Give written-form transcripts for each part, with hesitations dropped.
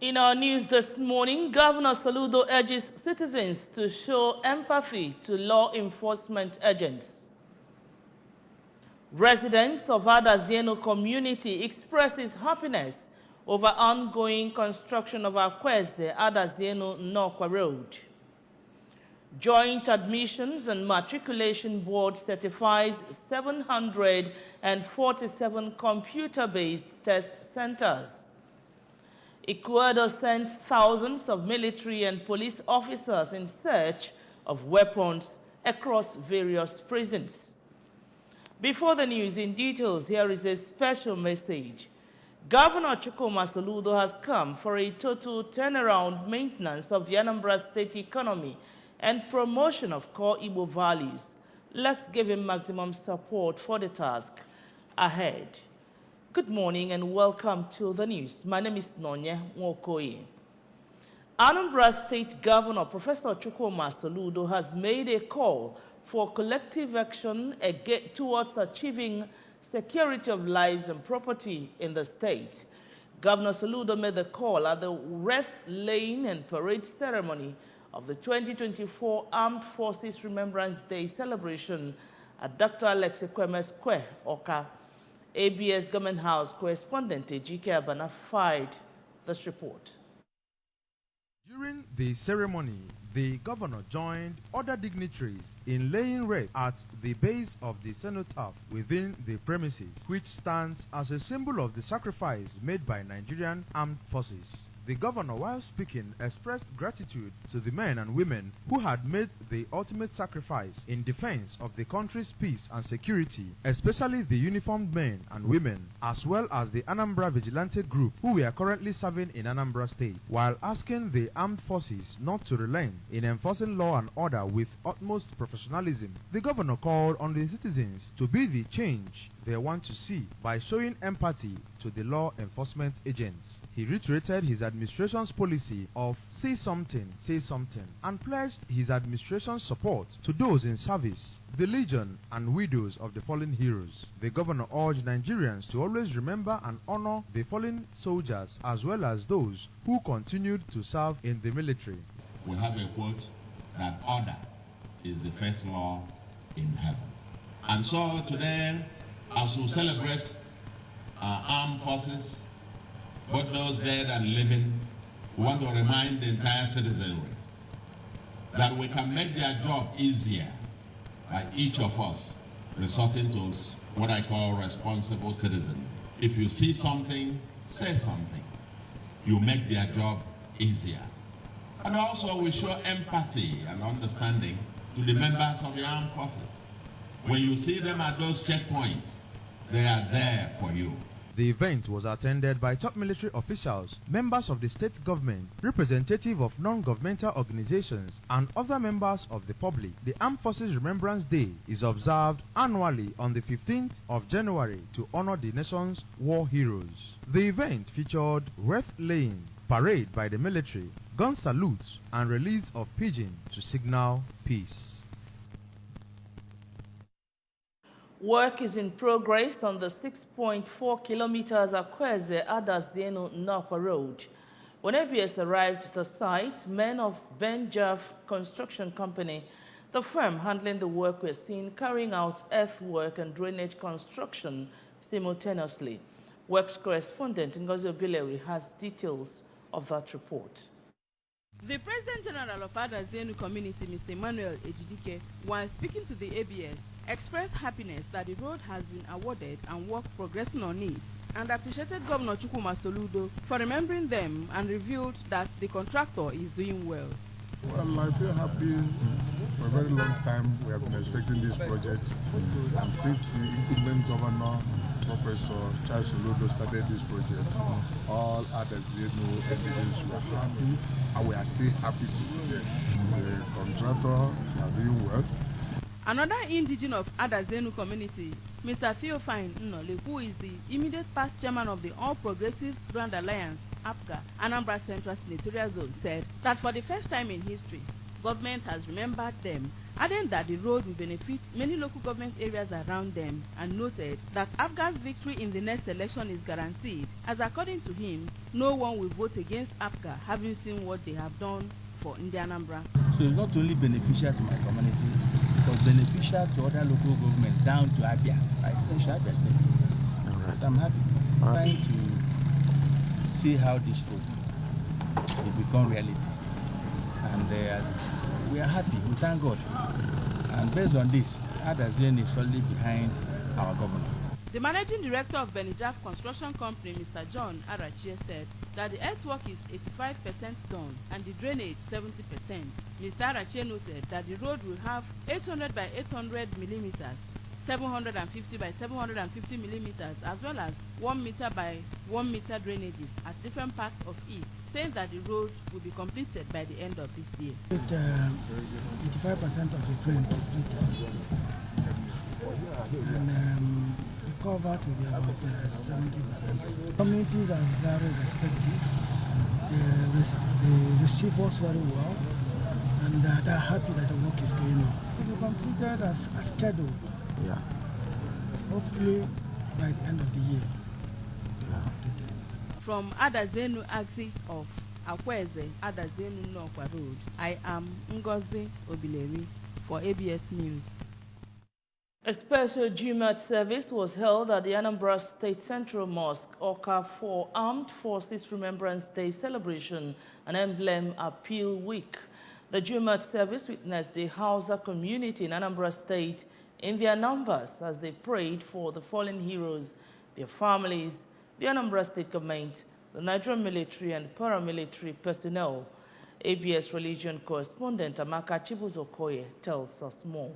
In our news this morning, Governor Soludo urges citizens to show empathy to law enforcement agents. Residents of Adazieno community expresses happiness over ongoing construction of Akweze Adazieno Nokwa Road. Joint Admissions and Matriculation Board certifies 747 computer-based test centers. Ecuador sends thousands of military and police officers in search of weapons across various prisons. Before the news in details, here is a special message. Governor Chukwuma Soludo has come for a total turnaround maintenance of the Anambra State economy and promotion of core Igbo values. Let's give him maximum support for the task ahead. Good morning and welcome to the news. My name is Nonye Nwokoye. Anambra State Governor Professor Chukwuma Soludo has made a call for collective action towards achieving security of lives and property in the state. Governor Soludo made the call at the wreath laying and parade ceremony of the 2024 Armed Forces Remembrance Day celebration at Dr. Alex Ekweme Square, Oka. ABS Government House correspondent Ejike Abana filed this report. During the ceremony, the governor joined other dignitaries in laying wreath at the base of the cenotaph within the premises, which stands as a symbol of the sacrifice made by Nigerian armed forces. The governor, while speaking, expressed gratitude to the men and women who had made the ultimate sacrifice in defense of the country's peace and security, especially the uniformed men and women, as well as the Anambra Vigilante Group who were currently serving in Anambra State, while asking the armed forces not to relent in enforcing law and order with utmost professionalism. The governor called on the citizens to be the change they want to see by showing empathy to the law enforcement agents. He reiterated his administration's policy of say something, and pledged his administration's support to those in service, the legion and widows of the fallen heroes. The governor urged Nigerians to always remember and honor the fallen soldiers as well as those who continued to serve in the military. We have a quote that order is the first law in heaven. And so today, as we celebrate our armed forces, both those dead and living, we want to remind the entire citizenry that we can make their job easier by each of us resorting to what I call responsible citizen. If you see something, say something. You make their job easier. And also we show empathy and understanding to the members of the armed forces. When you see them at those checkpoints, they are there for you. The event was attended by top military officials, members of the state government, representatives of non-governmental organizations, and other members of the public. The Armed Forces Remembrance Day is observed annually on the 15th of January to honor the nation's war heroes. The event featured wreath laying, parade by the military, gun salutes, and release of pigeon to signal peace. Work is in progress on the 6.4 kilometers Akweze Adazieno Nokwa Road. When ABS arrived at the site, men of Ben Jaff Construction Company, the firm handling the work, were seen carrying out earthwork and drainage construction simultaneously. Works correspondent Ngozi Obileri has details of that report. The President General of Adazieno Community, Mr. Emmanuel Ejidike, while speaking to the ABS, expressed happiness that the road has been awarded and work progressing on it, and appreciated Governor Chukwuma Soludo for remembering them and revealed that the contractor is doing well. Well, I feel happy. For a very long time we have been expecting this project, and since the incumbent governor, Professor Charles Soludo, started this project, all Adazieno entities were happy, and we are still happy to the contractor are doing well. Another indigene of Adazieno community, Mr. Theophane Nnole, who is the immediate past chairman of the All Progressives Grand Alliance, APGA, Anambra Central Senatorial Zone, said that for the first time in history, government has remembered them, adding that the road will benefit many local government areas around them, and noted that APGA's victory in the next election is guaranteed, as according to him, no one will vote against APGA having seen what they have done for Anambra. So it's not only beneficial to my community, but beneficial to other local governments down to Abia, extension Abia State. Right. So I'm happy. Trying to see how this road will become reality. And we are happy, we thank God. And based on this, Adazen is solely behind our governor. The managing director of Benijaf Construction Company, Mr. John Arachie, said that the earthwork is 85% done and the drainage 70%. Mr. Arachie noted that the road will have 800 by 800 millimeters, 750 by 750 millimeters, as well as 1 meter by 1 meter drainages at different parts of it, saying that the road will be completed by the end of this year. 85% of the drain completed, and the cover to be about 70%. Communities are very respective. They receive us very well, and they're happy that the work is going on. It will be completed as scheduled. Yeah. Hopefully by the end of the year. From Adazenu axis of Akweze, Adazenu Nokwa Road, I am Ngozi Obileri for ABS News. A special Jumat service was held at the Anambra State Central Mosque, Oka, for Armed Forces Remembrance Day celebration and Emblem Appeal Week. The Jumat service witnessed the Hausa community in Anambra State in their numbers as they prayed for the fallen heroes, their families, the Anambra State government, the Nigerian military and paramilitary personnel. ABS religion correspondent Amaka Chibuzokoye tells us more.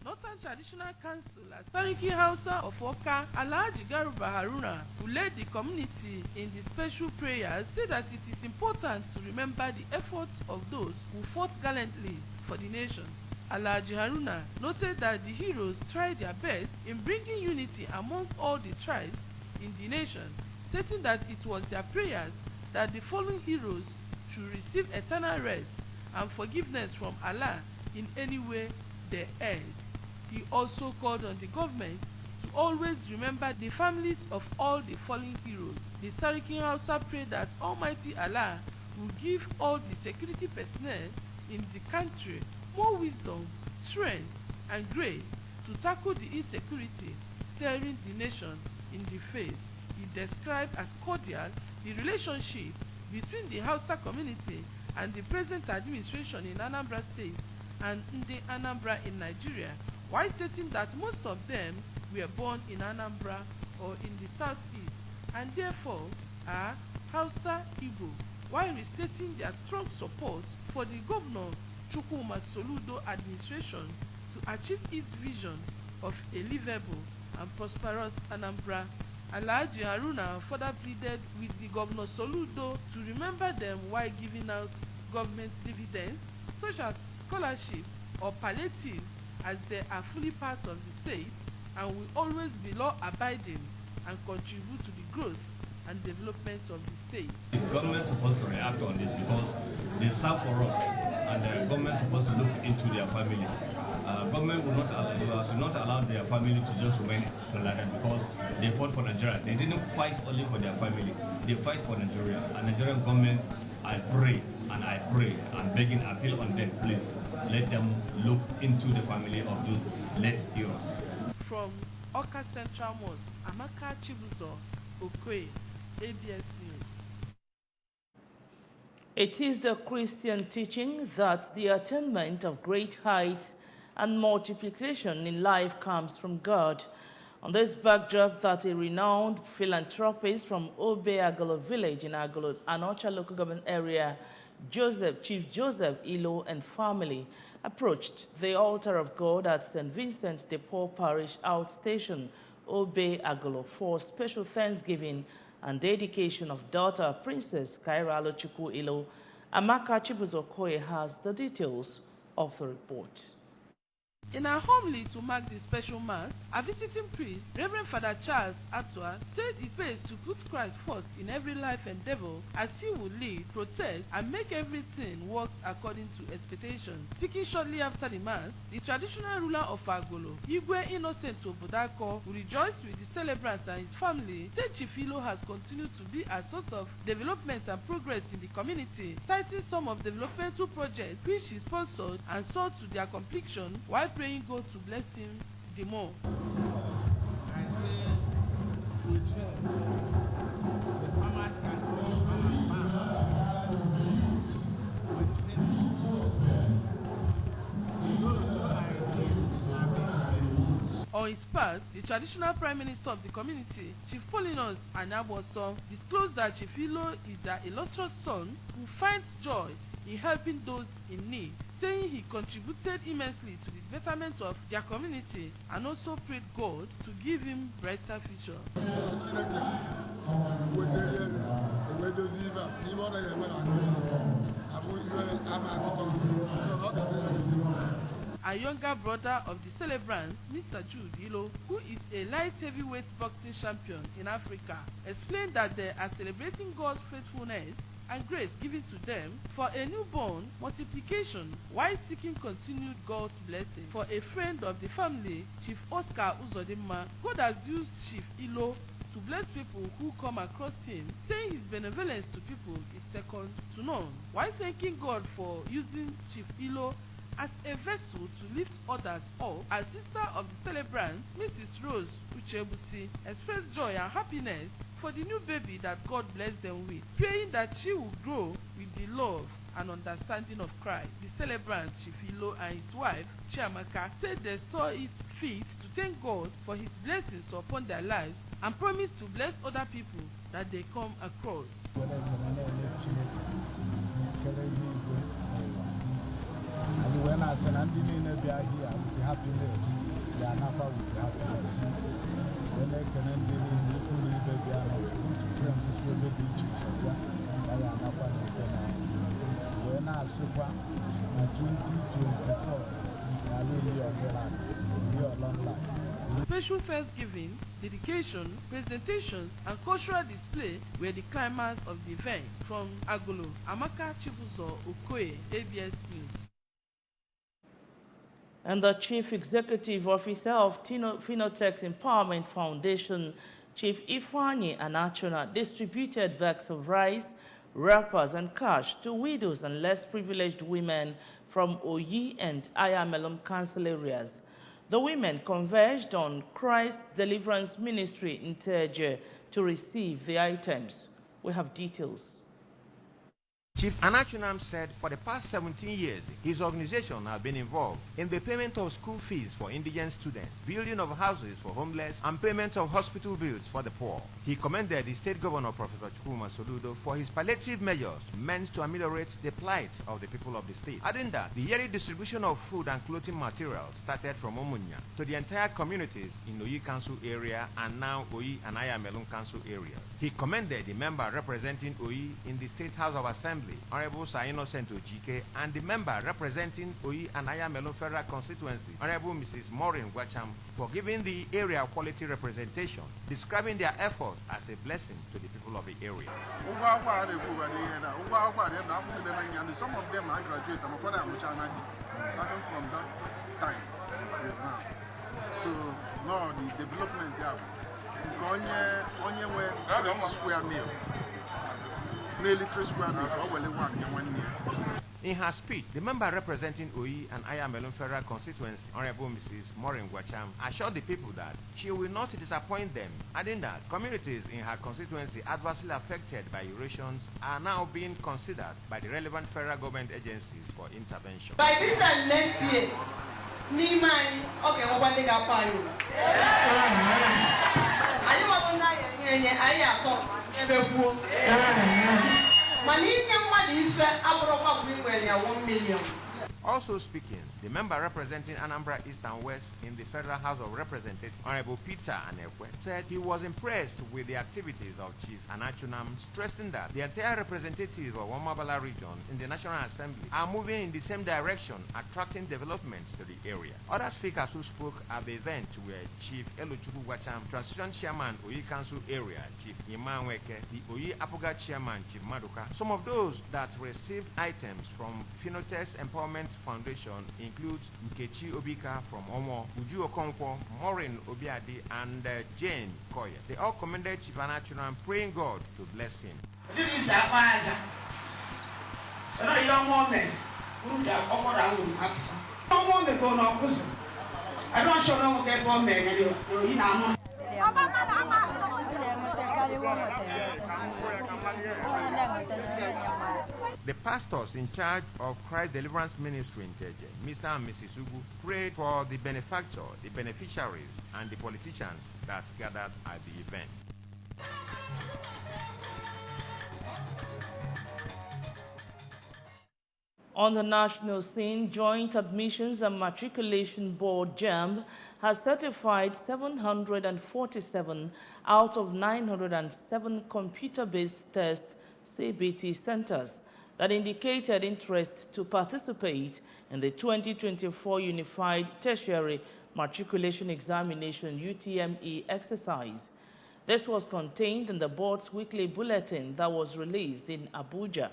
Northern Traditional Council at Sariki Hausa of Oka, Alhaji Garuba Haruna, who led the community in the special prayers, said that it is important to remember the efforts of those who fought gallantly for the nation. Alhaji Haruna noted that the heroes tried their best in bringing unity among all the tribes in the nation, stating that it was their prayers that the fallen heroes should receive eternal rest and forgiveness from Allah in any way they erred. He also called on the government to always remember the families of all the fallen heroes. The Sariki Hausa prayed that Almighty Allah will give all the security personnel in the country more wisdom, strength, and grace to tackle the insecurity staring the nation in the face. He described as cordial the relationship between the Hausa community and the present administration in Anambra State and Ndi Anambra in Nigeria, while stating that most of them were born in Anambra or in the southeast and therefore are Hausa Igbo, while restating their strong support for the Governor Chukwuma Soludo administration to achieve its vision of a livable and prosperous Anambra. Alhaji Haruna further pleaded with the Governor Soludo to remember them while giving out government dividends such as scholarships or palliatives, as they are fully part of the state and will always be law-abiding and contribute to the growth and development of the state. The government is supposed to react on this because they serve for us, and the government is supposed to look into their family. Government will not allow their family to just remain like that because they fought for Nigeria. They didn't fight only for their family, they fight for Nigeria. And Nigerian government, I pray, I'm begging, appeal on them, please let them look into the family of those late heroes. From Oka Central Mosque, Amaka Chibuzo Okoye, ABS News. It is the Christian teaching that the attainment of great heights and multiplication in life comes from God. On this backdrop, that a renowned philanthropist from Obe Agolo village in Agolo, Anocha local government area, Chief Joseph Ilo and family, approached the altar of God at St. Vincent de Paul Parish Outstation, Obe Agolo, for special thanksgiving and dedication of daughter Princess Kaira Alochukwu Ilo. Amaka Chibuzokoye has the details of the report. In a homily to mark the special mass, A visiting priest, Reverend Father Charles Atwa, said it pays to put Christ first in every life endeavor as he will lead, protect, and make everything work according to expectations. Speaking shortly after the Mass, the traditional ruler of Agolo, Igwe Innocent Obodako, who rejoiced with the celebrant and his family, said Chief Ilo has continued to be a source of development and progress in the community, citing some of the developmental projects which he sponsored and saw to their completion while praying God to bless him the more. I say, with her, the farmers can grow our farm with him. On his part, the traditional prime minister of the community, Chief Polinus Anaboso, disclosed that Chief Ilo is their illustrious son who finds joy in helping those in need, saying he contributed immensely to the betterment of their community and also prayed God to give him brighter future. A younger brother of the celebrant, Mr. Jude Ilo, who is a light heavyweight boxing champion in Africa, explained that they are celebrating God's faithfulness and grace given to them for a newborn multiplication while seeking continued God's blessing. For a friend of the family, Chief Oscar Uzodimma, God has used Chief Ilo to bless people who come across him, saying his benevolence to people is second to none, while thanking God for using Chief Ilo as a vessel to lift others up. As sister of the celebrant, Mrs. Rose Uchebusi expressed joy and happiness for the new baby that God blessed them with, praying that she will grow with the love and understanding of Christ. The celebrant, Chief Ilo, and his wife, Chiamaka, said they saw it fit to thank God for his blessings upon their lives and promised to bless other people that they come across. And when I said, I'm doing a here with happiness, they are not with happiness. When they can end in the baby, I have to friends to see a baby to I am not one of them. When I super, 2024, I really are long life. Special Thanksgiving, dedication, presentations, and cultural display were the climax of the event. From Agolo, Amaka Chibuzo Okoye, ABS News. And the Chief Executive Officer of Phenotex Empowerment Foundation, Chief Ifeanyi Anachona, distributed bags of rice, wrappers, and cash to widows and less privileged women from Oyi and Ayamelum council areas. The women converged on Christ Deliverance Ministry in Teje to receive the items. We have details. Chief Anachunam said for the past 17 years, his organization has been involved in the payment of school fees for indigent students, building of houses for homeless, and payment of hospital bills for the poor. He commended the State Governor, Professor Chukwuma Soludo, for his palliative measures meant to ameliorate the plight of the people of the state, adding that the yearly distribution of food and clothing materials started from Omunya to the entire communities in Oyi Council area and now Oyi and Ayamelum Council areas. He commended the member representing Oyi in the State House of Assembly, Honorable Sir Innocent Ojike, and the member representing Oyi and Ayamelum Federal Constituency, Honorable Mrs. Maureen Gwacham, for giving the area quality representation, describing their effort as a blessing to the people of the area. Some of them are graduates, starting from that time till now. So now the development there, only square meal. In her speech, the member representing Oyi and Ayamelum Federal Constituency, Honorable Mrs. Maureen Gwacham, assured the people that she will not disappoint them, adding that communities in her constituency adversely affected by erosions are now being considered by the relevant federal government agencies for intervention. By this time next year, Nimai, okay, what they got for you? Also speaking, The member representing Anambra East and West in the Federal House of Representatives, Honorable Peter Anekwe, said he was impressed with the activities of Chief Anachunam, stressing that the entire representatives of Wamabala region in the National Assembly are moving in the same direction, attracting developments to the area. Other speakers who spoke at the event were Chief Eluchukwu Wacham, Transition Chairman, Oyi Council Area, Chief Imanweke, the Oyi Apuga Chairman, Chief Maduka. Some of those that received items from Phenotex Empowerment Foundation include Nkechi Obika from Omo, Uju Okonkwo, Maureen Obiadi, and Jane Koye. They all commended Chief Anachunam, praying God to bless him. This is a father. A young woman who got over a woman. No woman go no prison. I don't show no get one man anyway. The pastors in charge of Christ Deliverance Ministry in Teje, Mr. and Mrs. Ugu, prayed for the benefactor, the beneficiaries, and the politicians that gathered at the event. On the national scene, Joint Admissions and Matriculation Board (JAMB) has certified 747 out of 907 computer-based test CBT centers that indicated interest to participate in the 2024 Unified Tertiary Matriculation Examination (UTME) exercise. This was contained in the board's weekly bulletin that was released in Abuja.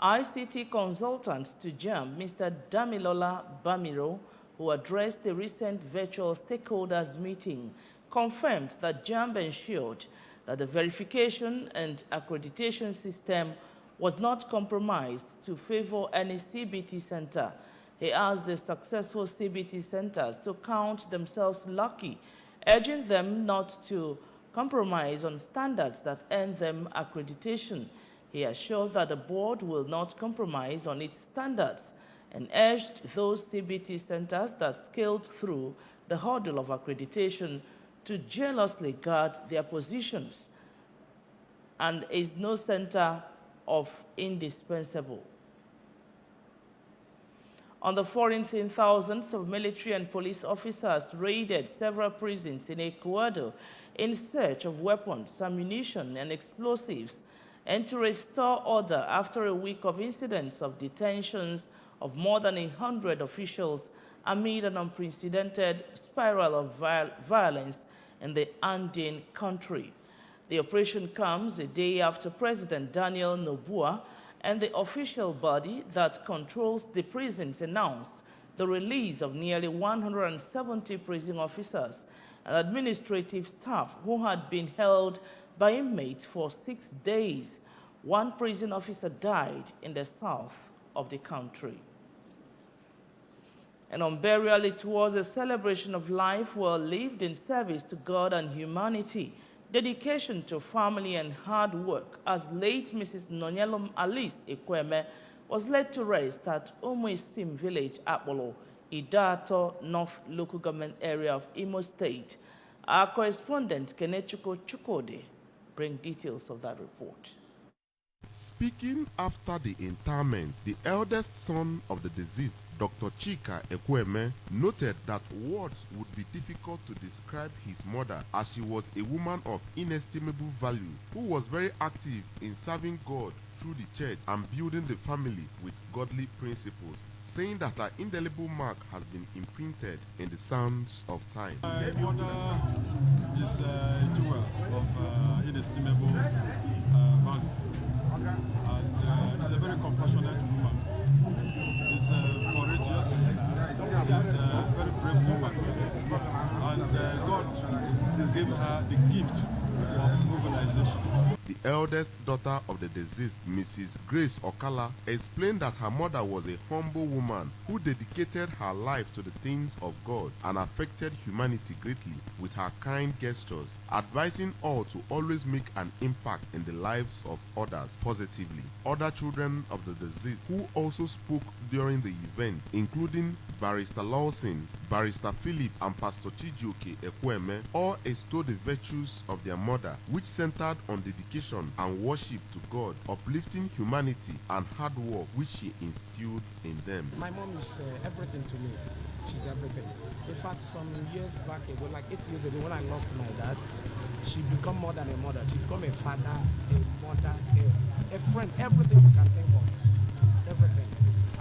ICT consultant to JAMB, Mr. Damilola Bamiro, who addressed the recent virtual stakeholders meeting, confirmed that JAMB ensured that the verification and accreditation system was not compromised to favor any CBT center. He asked the successful CBT centers to count themselves lucky, urging them not to compromise on standards that earn them accreditation. He assured that the board will not compromise on its standards and urged those CBT centers that scaled through the hurdle of accreditation to jealously guard their positions and is no center of indispensable. On the foreign scene, thousands of military and police officers raided several prisons in Ecuador in search of weapons, ammunition, and explosives, and to restore order after a week of incidents of detentions of more than 100 officials amid an unprecedented spiral of violence in the Andean country. The operation comes a day after President Daniel Noboa and the official body that controls the prisons announced the release of nearly 170 prison officers and administrative staff who had been held by inmates for 6 days. One prison officer died in the south of the country. And on burial, it was a celebration of life well lived in service to God and humanity, dedication to family and hard work, as late Mrs. Nonyelum Alice Ekweme was laid to rest at Umuisim Village, Apollo, Idato North Local Government Area of Imo State. Our correspondent, Kenechukwu Chukwode, bring details of that report. Speaking after the interment, the eldest son of the deceased, Dr. Chika Ekweme, noted that words would be difficult to describe his mother, as she was a woman of inestimable value who was very active in serving God through the church and building the family with godly principles, saying that her indelible mark has been imprinted in the sands of time. My mother is a jewel of inestimable value, and is a very compassionate woman. Is courageous, is a very brave woman, and God gave her the gift of mobilization. The eldest daughter of the deceased, Mrs. Grace Okala, explained that her mother was a humble woman who dedicated her life to the things of God and affected humanity greatly with her kind gestures, advising all to always make an impact in the lives of others positively. Other children of the deceased who also spoke during the event, including Barrister Lawson, Barrister Philip, and Pastor Chijioke Ekweme, all extolled the virtues of their mother, which centered on dedication dedication and worship to God, uplifting humanity and hard work which she instilled in them. My mom is everything to me. She's everything. In fact, some years back ago, like 8 years ago, when I lost my dad, she became more than a mother. She became a father, a mother, a friend, everything you can think of. Everything.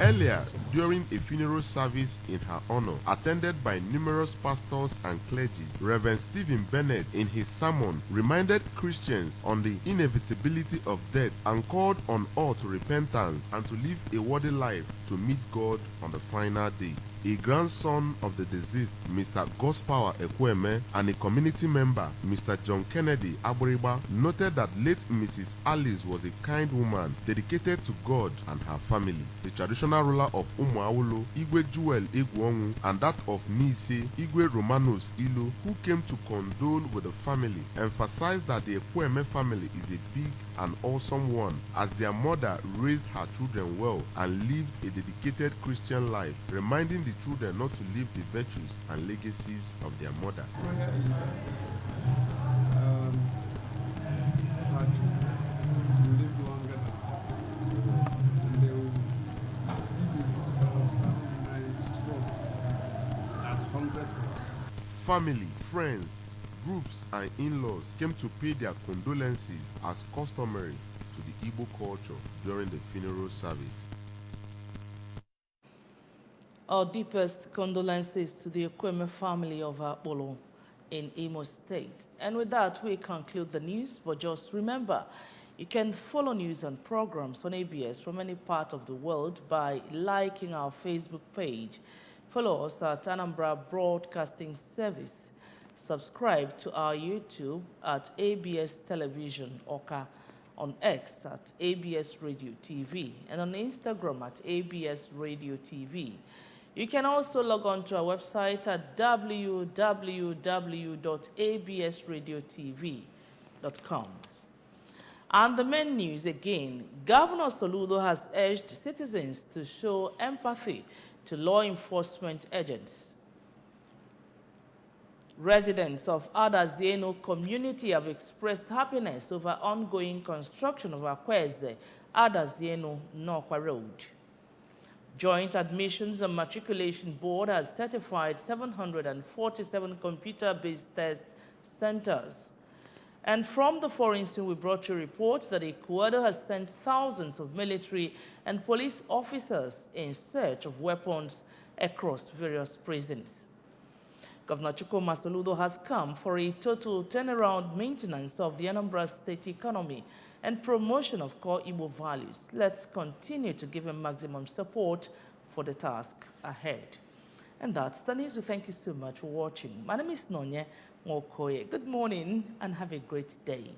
Earlier, during a funeral service in her honor, attended by numerous pastors and clergy, Reverend Stephen Bennett, in his sermon, reminded Christians on the inevitability of death and called on all to repentance and to live a worthy life to meet God on the final day. A grandson of the deceased, Mr. Gospower Ekweme, and a community member, Mr. John Kennedy Aburiba, noted that late Mrs. Alice was a kind woman dedicated to God and her family. The traditional ruler of Umuawulu, Igwe Jewel Egwonwu, and that of Nise, Igwe Romanus Ilu, who came to condole with the family, emphasized that the Ekweme family is a big and awesome one, as their mother raised her children well and lived a dedicated Christian life, reminding the children not to leave the virtues and legacies of their mother. Our children will live longer now, and they will give us some nice strong at 100+. Family, friends, groups and in-laws came to pay their condolences as customary to the Igbo culture during the funeral service. Our deepest condolences to the Ekweme family of Akpolo in Imo State. And with that, we conclude the news, but just remember, you can follow news and programs on ABS from any part of the world by liking our Facebook page. Follow us at Anambra Broadcasting Service. Subscribe to our YouTube at ABS Television Oka, on X at ABS Radio TV, and on Instagram at ABS Radio TV. You can also log on to our website at www.absradiotv.com. And the main news again, Governor Soludo has urged citizens to show empathy to law enforcement agents. Residents of Adazieno community have expressed happiness over ongoing construction of Akweze, Adazieno, Nokwa Road. Joint Admissions and Matriculation Board has certified 747 computer-based test centers. And from the foreign scene, we brought you reports that Ecuador has sent thousands of military and police officers in search of weapons across various prisons. Governor Chukwuma Soludo has come for a total turnaround maintenance of the Anambra State economy and promotion of core Igbo values. Let's continue to give him maximum support for the task ahead. And that's the news. We thank you so much for watching. My name is Nonye Ngokoye. Good morning and have a great day.